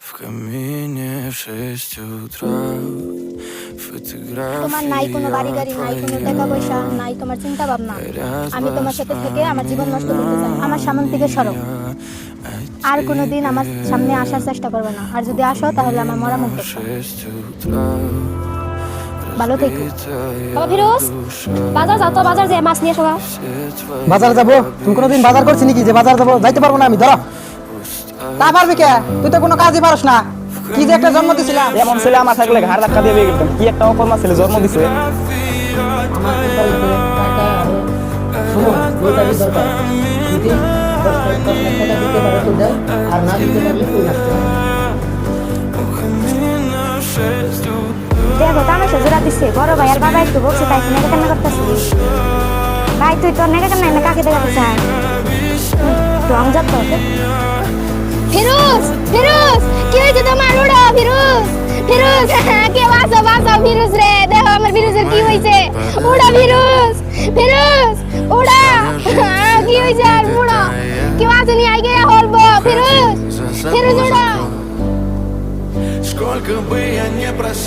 В камине в 6 утра তোমার নাই কোনো বাড়ি গাড়ি, নাই কোনো টাকা পয়সা, নাই তোমার চিন্তা ভাবনা। আমি তোমার সাথে থেকে আমার জীবন নষ্ট করতে চাই। আমার সামনে থেকে সরো। আর কোনোদিন আমার সামনে আসার চেষ্টা করবে না। আর যদি আসো তাহলে আমার মরা মুখ দেখো। ভালো থেকো। বাবা ফিরোজ, বাজার যাও তো, বাজার যে মাছ নিয়ে এসো। বাজার যাবো? তুমি কোনোদিন বাজার করছি নাকি যে বাজার যাবো? যাইতে পারবো না আমি, ধরো। তা পারবি কে? তুই তো কোনো কাজই পারস না। কি যে একটা জন্ম দিছিলাম, এমন ছেলে আমার থাকলে ঘাড় ধাক্কা দিয়ে বিয়ে করতাম। কি একটা অকর্মা ছেলে জন্ম দিছে। দেখো তামাশা জোড়া দিচ্ছে, বড় ভাই আর বাবা একটু বলছে তাই নেকা কান্না করতেছিস। ভাই তুই তোর নেকা কান্না কাকে দেখাতে চাস? রং যাত ফিরোজ, ফিরোজ, কি হয়েছে তোমার? উড়ো ফিরোজ, ফিরোজ, কে বাঁচাও, বাঁচাও ফিরোজ রে। দেখো আমার ফিরোজের কি হয়েছে। উড়ো ফিরোজ, ফিরোজ, উড়ো। কি হয়েছে? আর উড়ো, কি বাঁচানি আই গিয়ে হলবো। ফিরোজ, ফিরোজ উড়ো। Сколько бы я не просил